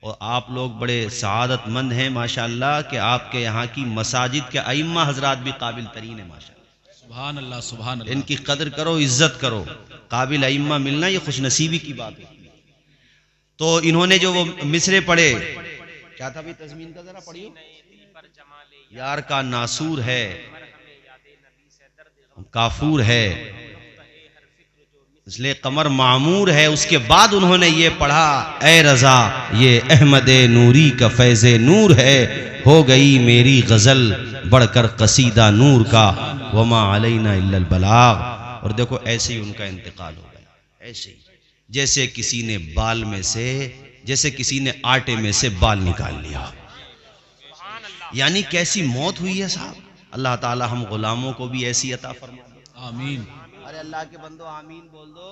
اور آپ لوگ بڑے سعادت مند ہیں ماشاءاللہ کہ آپ کے یہاں کی مساجد کے ائمہ حضرات بھی قابل ترین ہیں ماشاءاللہ. سبحان اللہ سبحان اللہ. ان کی قدر کرو، عزت کرو. قابل ائمہ ملنا یہ خوش نصیبی کی بات ہے. تو انہوں نے جو وہ مصرے پڑھے، کیا تھا بھی تضمین کا ذرا پڑھیو. یار کا ناسور ہے، کافور ہے، اس لئے قمر معمور ہے. اس کے بعد انہوں نے یہ پڑھا، اے رضا یہ احمد نوری کا فیض نور ہے، ہو گئی میری غزل بڑھ کر قصیدہ نور کا، وما علینا الا البلاغ. اور دیکھو ایسے ہی ان کا انتقال ہو گیا. ایسے ہی جیسے کسی نے بال میں سے، جیسے کسی نے آٹے میں سے بال نکال لیا. یعنی کیسی موت ہوئی ہے صاحب. اللہ تعالی ہم غلاموں کو بھی ایسی عطا فرمائے. آمین. ارے اللہ کے بندو آمین بول دو.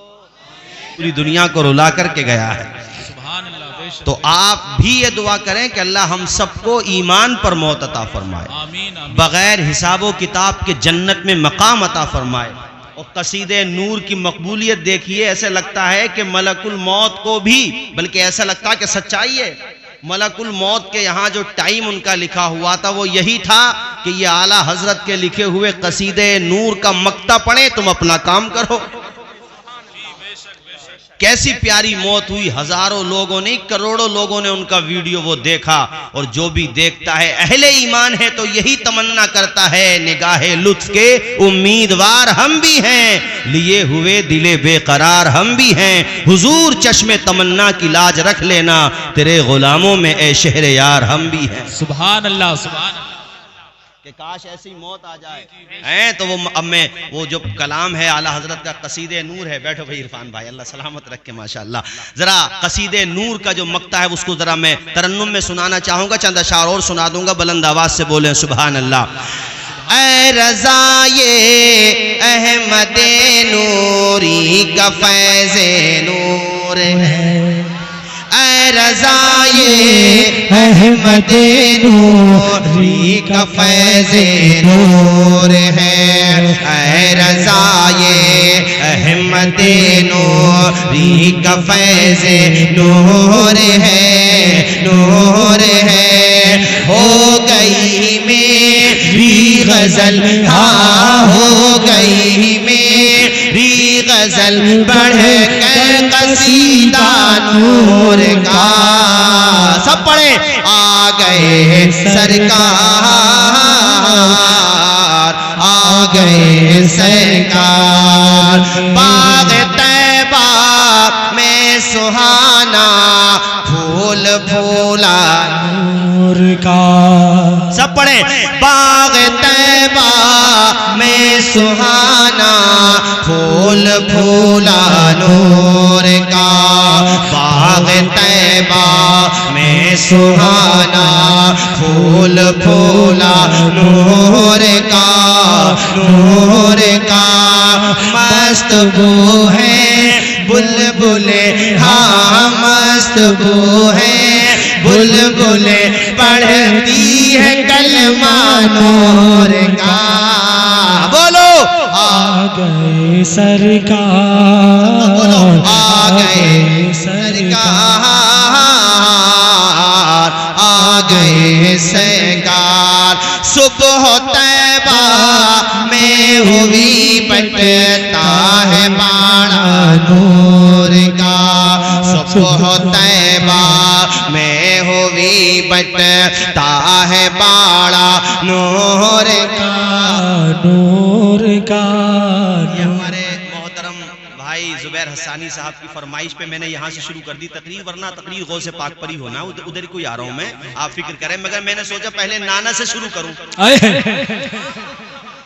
پوری دنیا کو رلا کر کے گیا ہے. سبحان اللہ. بے شک. تو آپ بھی یہ دعا کریں کہ اللہ ہم سب کو ایمان پر موت عطا فرمائے، آمین آمین. بغیر حساب و کتاب کے جنت میں مقام عطا فرمائے. اور قصیدہ نور کی مقبولیت دیکھیے، ایسے لگتا ہے کہ ملک الموت کو بھی، بلکہ ایسا لگتا ہے کہ سچائی ہے، ملک الموت کے یہاں جو ٹائم ان کا لکھا ہوا تھا وہ یہی تھا کہ یہ اعلیٰ حضرت کے لکھے ہوئے قصیدہ نور کا مقطع پڑھیں، تم اپنا کام کرو. کیسی پیاری موت ہوئی. ہزاروں لوگوں نے، کروڑوں لوگوں نے ان کا ویڈیو وہ دیکھا. اور جو بھی دیکھتا ہے اہل ایمان ہے تو یہی تمنا کرتا ہے، نگاہ لطف کے امیدوار ہم بھی ہیں، لیے ہوئے دل بے قرار ہم بھی ہیں. حضور چشم تمنا کی لاج رکھ لینا، تیرے غلاموں میں اے شہر یار ہم بھی ہیں. سبحان اللہ سبحان اللہ. کہ کاش ایسی موت آ جائے. تو وہ اب میں وہ جو کلام ہے اعلیٰ حضرت کا قصیدہ نور ہے، بیٹھو بھائی عرفان بھائی، اللہ سلامت رکھے ماشاءاللہ. ذرا قصیدہ نور کا جو مقطع ہے اس کو ذرا میں ترنم میں سنانا چاہوں گا. چند اشعار اور سنا دوں گا، بلند آواز سے بولیں سبحان اللہ. اے رضا یہ احمد نوری کا فیض نور ہے، اے رضا یہ احمد نوری کا فیض نور ہے، اے رضا یہ احمد نوری کا فیض نور ہے، نور ہے. ہو گئی میری غزل، ہاں ہو گئی میری غزل بڑھ کر قصیدہ نور کا. سب پڑھیں. آ گئے سرکار، آ گئے سرکار، باغ طیبہ میں سہانا پھول پھولا نور کا. سب پڑھیں. باغ طیبہ میں سہانا پھول پھولا نور کا. باغ طیبہ میں سہانا پھول پھولا نور کا، نور کا. مست بو ہے بلبلے، ہاں مست بو ہے بلبلے، پڑھتی ہے کلمہ نور کا. بولو. آ گئے سرکار، آ گئے سرکار، آ گئے سرکار. صبح طیبہ میں ہوئی بٹتا ہے باڑا نور کا. صبح طیبہ میں ہوئی بٹتا ہے باڑا نور کا، نور کا. یہ ہمارے محترم بھائی زبیر حسانی صاحب کی فرمائش پہ میں نے یہاں سے شروع کر دی تقریر، ورنہ تقریر غوث پاک پر ہی ہونا، ادھر کو آ رہا ہوں میں، آپ فکر کریں. مگر میں نے سوچا پہلے نانا سے شروع کروں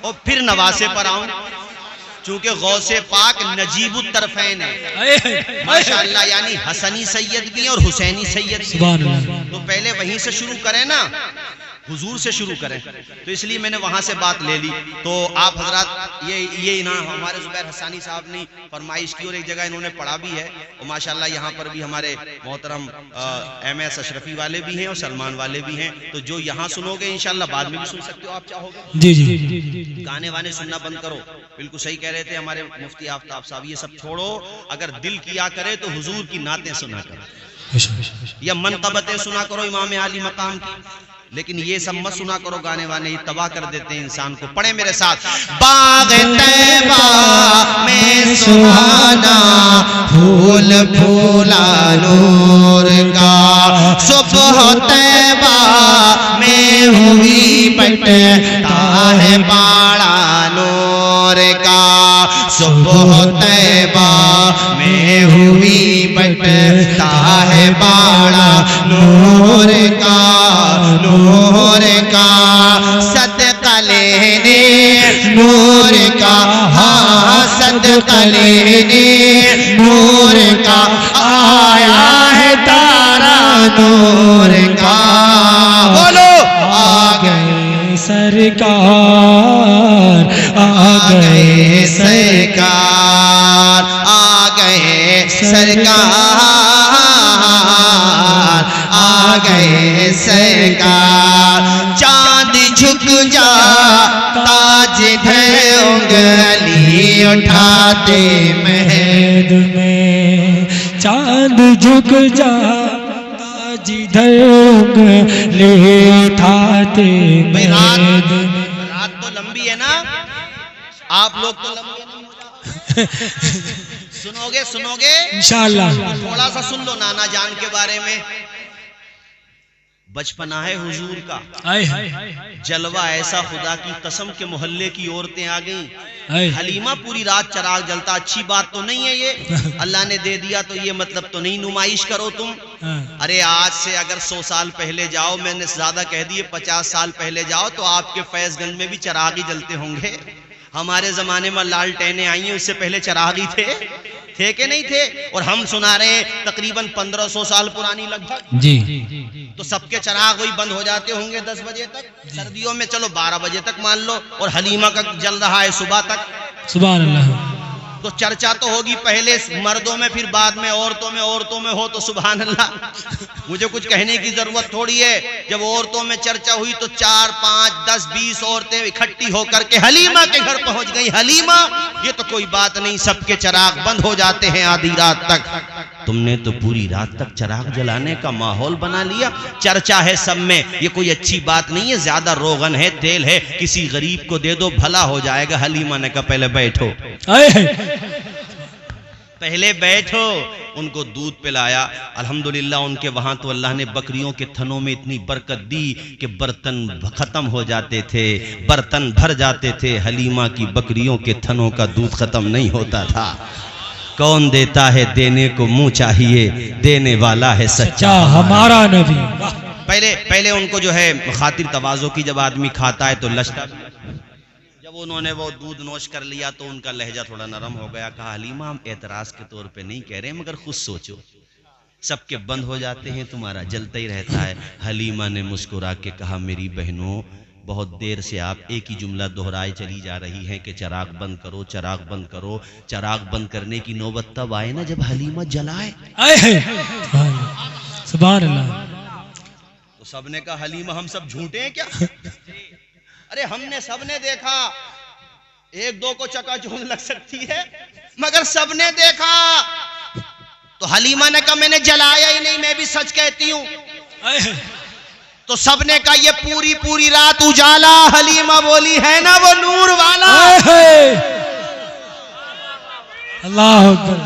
اور پھر نواسے پر آؤں، چونکہ غوث پاک نجیب الطرفین ہے ماشاءاللہ، یعنی حسنی سید بھی ہیں اور حسینی سید بھی ہیں. تو پہلے وہیں سے شروع کریں نا، حضور سے شروع کریں. تو اس لیے میں نے وہاں سے بات لے لی. تو آپ حضرات یہ انہوں ہمارے زبیر حسانی صاحب نے فرمائش کی، اور ایک جگہ انہوں نے پڑھا بھی ہے. اور ماشاءاللہ یہاں پر بھی ہمارے محترم ایم ایس اشرفی والے بھی ہیں اور سلمان والے بھی ہیں. تو جو یہاں سنو گے انشاءاللہ بعد میں بھی سن سکتے ہو آپ چاہو گے. جی جی. گانے وانے سننا بند کرو. بالکل صحیح کہہ رہے تھے ہمارے مفتی آفتاب صاحب، یہ سب چھوڑو. اگر دل کیا کرے تو حضور کی نعتیں سنا کرو. یا منقبتیں سنا کرو امام عالی مقام کی، لیکن یہ سب مت سنا کرو، گانے وانے یہ تباہ کر دیتے ہیں انسان کو۔ پڑھیں میرے ساتھ، باغ طیبہ میں سہانا پھول پھولا نور کا، صبح طیبہ میں ہوئی بٹتا ہے باڑا نور کا، صبح طیبہ میں ہوئی بٹتا ہے باڑا نور کا، نور کا صدقہ لینے نور کا، ہاں صدقہ لینے نور کا، آیا ہے تارا نور کا، بولو آ گئے سرکار، آ گئے سرکار، آ گئے سرکار، آ گئے سرکار، چاند جھک جا تاج ہے انگلی اٹھاتے مہد میں، چاند جھک جا تاج انگلی اٹھاتے مہد میں۔ رات تو لمبی ہے نا، آپ لوگ تو لمبی نہیں، سنو گے انشاءاللہ۔ تھوڑا سا سن لو نانا جان کے بارے میں۔ بچپنا ہے حضور کا، جلوہ ایسا خدا کی قسم کے محلے کی عورتیں آ گئیں، حلیمہ پوری رات چراغ جلتا، اچھی بات تو نہیں ہے یہ، اللہ نے دے دیا تو یہ مطلب تو نہیں نمائش کرو تم۔ ارے آج سے اگر 100 سال پہلے جاؤ، میں نے زیادہ کہہ دیے 50 سال پہلے جاؤ تو آپ کے فیض گنج میں بھی چراغ ہی جلتے ہوں گے۔ ہمارے زمانے میں لالٹینیں آئی ہیں، اس سے پہلے چراغ ہی تھے کہ نہیں تھے؟ اور ہم سنا رہے ہیں تقریباً 1500 سال پرانی لگ بھگ، جی، تو سب کے چراغ وہی بند ہو جاتے ہوں گے 10 بجے تک، سردیوں میں چلو 12 بجے تک مان لو، اور حلیمہ کا جل رہا ہے صبح تک۔ سبحان اللہ۔ تو چرچا تو ہوگی پہلے مردوں میں، پھر بعد میں عورتوں میں ہو تو سبحان اللہ، مجھے کچھ کہنے کی ضرورت تھوڑی ہے۔ جب عورتوں میں چرچا ہوئی تو 4 5 10 20 عورتیں اکٹھی ہو کر کے حلیمہ کے گھر پہنچ گئی۔ حلیمہ یہ تو کوئی بات نہیں، سب کے چراغ بند ہو جاتے ہیں آدھی رات تک، تم نے تو پوری رات تک چراغ جلانے کا ماحول بنا لیا۔ چرچا ہے سب میں، یہ کوئی اچھی بات نہیں ہے، زیادہ روغن ہے، تیل ہے، کسی غریب کو دے دو بھلا ہو جائے گا۔ حلیمہ نے کہا پہلے بیٹھو، پہلے بیٹھو، ان کو دودھ پلایا۔ الحمدللہ ان کے وہاں تو اللہ نے بکریوں کے تھنوں میں اتنی برکت دی کہ برتن ختم ہو جاتے تھے، برتن بھر جاتے تھے، حلیمہ کی بکریوں کے تھنوں کا دودھ ختم نہیں ہوتا تھا۔ کون دیتا ہے دینے کو منہ چاہیے، دینے والا ہے سچا ہمارا نبی۔ پہلے ان کو جو ہے خاطر تواضع کی جب آدمی کھاتا ہے تو لچتا، جب انہوں نے وہ دودھ نوش کر لیا تو ان کا لہجہ تھوڑا نرم ہو گیا۔ کہا حلیمہ ہم اعتراض کے طور پہ نہیں کہہ رہے مگر خود سوچو، سب کے بند ہو جاتے ہیں، تمہارا جلتا ہی رہتا ہے۔ حلیمہ نے مسکرا کے کہا میری بہنوں، بہت دیر سے آپ ایک ہی جملہ دہرائے چلی جا رہی ہیں کہ چراغ بند کرو، چراغ بند کرو۔ چراغ بند کرنے کی نوبت تب آئے نا جب حلیمہ جلائے۔ سبحان اللہ۔ تو سب نے کہا حلیمہ ہم سب جھوٹے ہیں کیا؟ ارے ہم نے سب نے دیکھا، ایک دو کو چکا چوند لگ سکتی ہے مگر سب نے دیکھا۔ تو حلیمہ نے کہا میں نے جلایا ہی نہیں، میں بھی سچ کہتی ہوں۔ تو سب نے کہا یہ پوری رات اجالا۔ حلیمہ بولی ہے نا وہ نور والا۔ اللہ اکبر۔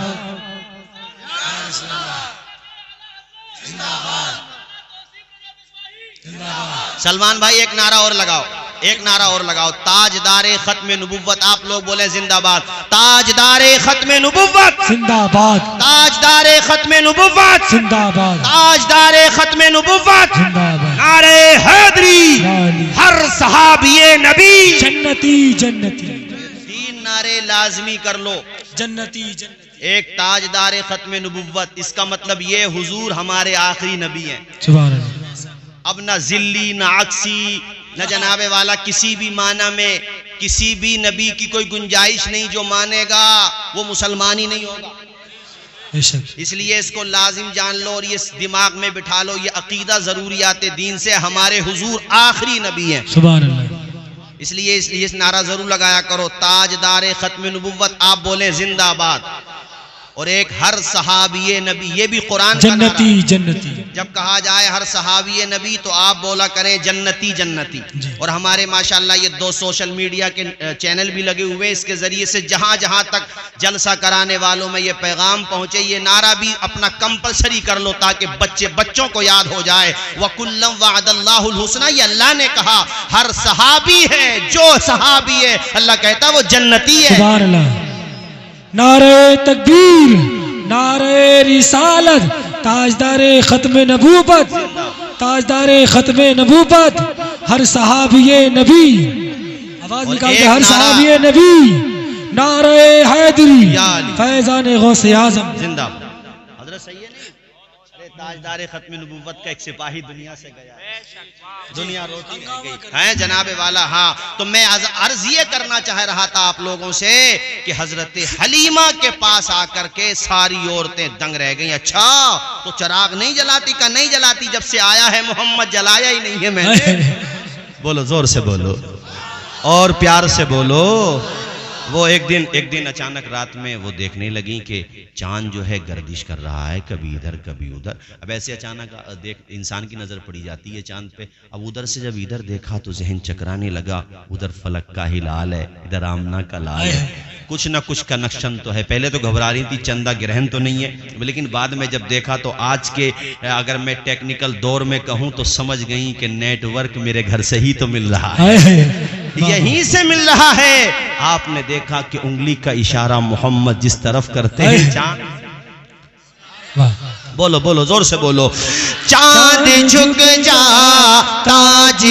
سلمان بھائی ایک نعرہ اور لگاؤ، ایک نعرہ اور لگاؤ، تاجدار ختم نبوت۔ آپ لوگ بولے زندہ باد، تاجدار ختم نبوت زندہ باد، تاجدار ختم نبوت زندہ باد، تاجدار ختم نبوت، زندہ باد۔ نعرہ حیدری، ہر صحابی نبی جنتی جنتی، 3 نعرے لازمی کر لو۔ جنتی جنتی۔ ایک تاجدار ختم نبوت، اس کا مطلب یہ حضور ہمارے آخری نبی ہیں۔ سبحان اللہ۔ اب نہ ذلی نہ عکسی نہ جناب والا کسی بھی معنی میں کسی بھی نبی کی کوئی گنجائش نہیں، جو مانے گا وہ مسلمان ہی نہیں ہوگا۔ اس لیے اس کو لازم جان لو اور یہ دماغ میں بٹھا لو، یہ عقیدہ ضروریات دین سے ہمارے حضور آخری نبی ہیں۔ سبحان اللہ۔ اس لیے اس نعرہ ضرور لگایا کرو، تاجدار ختم نبوت۔ آپ بولیں زندہ باد، اور ایک ہر صحابی نبی، یہ بھی قرآن کا جنتی نعرہ۔ جنتی جب کہا جائے ہر صحابی نبی تو آپ بولا کریں جنتی جنتی۔ اور ہمارے ماشاءاللہ یہ 2 سوشل میڈیا کے چینل بھی لگے ہوئے، اس کے ذریعے سے جہاں جہاں تک جلسہ کرانے والوں میں یہ پیغام پہنچے، یہ نعرہ بھی اپنا کمپلسری کر لو تاکہ بچوں کو یاد ہو جائے۔ وَكُلًّا وَعَدَ اللَّهُ الْحُسْنَى، یہ اللہ نے کہا ہر صحابی ہے، جو صحابی ہے اللہ کہتا وہ جنتی ہے۔ سبحان اللہ۔ نعرہ تکبیر، نعرہ رسالت، تاجدار ختم نبوت، تاجدار ختم نبوت، ہر صحابی نبی، آواز اور نکال ایک کے ہر نعرہ صحابی نبی، نعرہ حیدری، یا علی، فیضان غوث اعظم۔ زندہ حضرت صحیح ہے نہیں؟ ارے تاجدار ختم نبوت کا ایک سپاہی دنیا سے گیا، دنیا روتی رہ گئی ہے جناب والا۔ ہاں تو میں عرض یہ کرنا چاہ رہا تھا آپ لوگوں سے کہ حضرت حلیمہ کے پاس آ کر کے ساری عورتیں دنگ رہ گئیں۔ اچھا تو چراغ نہیں جلاتی کا؟ نہیں جلاتی، جب سے آیا ہے محمد جلایا ہی نہیں ہے میں نے۔ بولو زور سے بولو اور پیار سے بولو۔ وہ ایک دن اچانک رات میں وہ دیکھنے لگیں کہ چاند جو ہے گردش کر رہا ہے، کبھی ادھر کبھی ادھر۔ اب ایسے اچانک انسان کی نظر پڑی جاتی ہے چاند پہ۔ اب ادھر سے جب ادھر دیکھا تو ذہن چکرانے لگا، ادھر فلک کا ہلال ہے، ادھر آمنہ کا لال ہے، کچھ نہ کچھ کنیکشن تو ہے۔ پہلے تو گھبرا رہی تھی چندہ گرہن تو نہیں ہے، لیکن بعد میں جب دیکھا تو آج کے اگر میں ٹیکنیکل دور میں کہوں تو سمجھ گئی کہ نیٹ ورک میرے گھر سے ہی تو مل رہا ہے، یہیں سے مل رہا ہے۔ آپ نے دیکھا کہ انگلی کا اشارہ محمد جس طرف کرتے ہیں چاند، بولو بولو زور سے بولو، چاند جھک جا تاج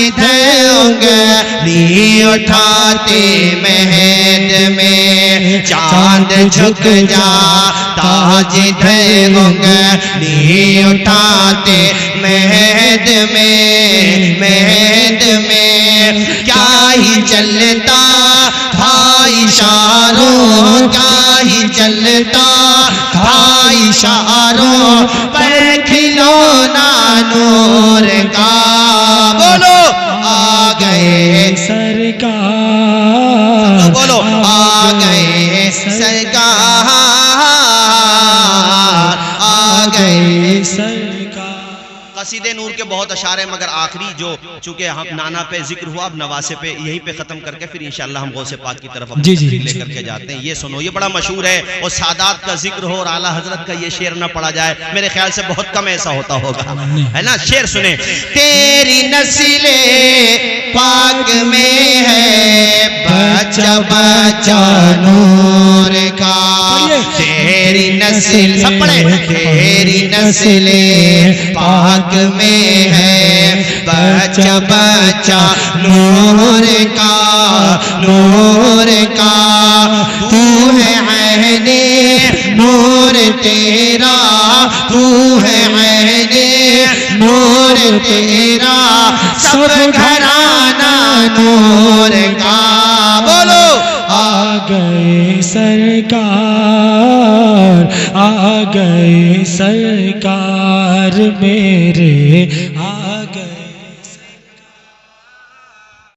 انگلی اٹھاتے مہد میں، چاند جھک جا تاج انگلی اٹھاتے مہد میں، کیا ہی چلتا تھا اشاروں، کیا ہی چلتا تھا اشاروں پر کھلونا نور کا، بولو آ گئے سرکار، بولو آ گئے سرکار، آ گئے سرکار۔ قصیدے نور کے بہت اشعار ہیں، مگر آخری جو چونکہ ہم نانا پہ ذکر ہوا، اب نواسے پہ یہیں پہ ختم کر کے پھر انشاءاللہ ہم غوث پاک کی طرف اپنی تقریر لے کر کے جاتے ہیں۔ یہ سنو، یہ بڑا مشہور ہے، اور سادات کا ذکر ہو اور اعلیٰ حضرت کا یہ شعر نہ پڑھا جائے میرے خیال سے بہت کم ایسا ہوتا ہوگا، ہے نا؟ شعر سنیں، تیری نسل پاک میں ہے بچہ بچہ نور کا، تیری نسل سب پڑھے، تیری نسل پاک میں ہے بچہ بچہ نور کا، نور کا، تو ہے عین نور تیرا، تو ہے عین نور تیرا، سب گھرانہ نور کا، بولو آ گئے سرکار، آ گئے سرکار، میرے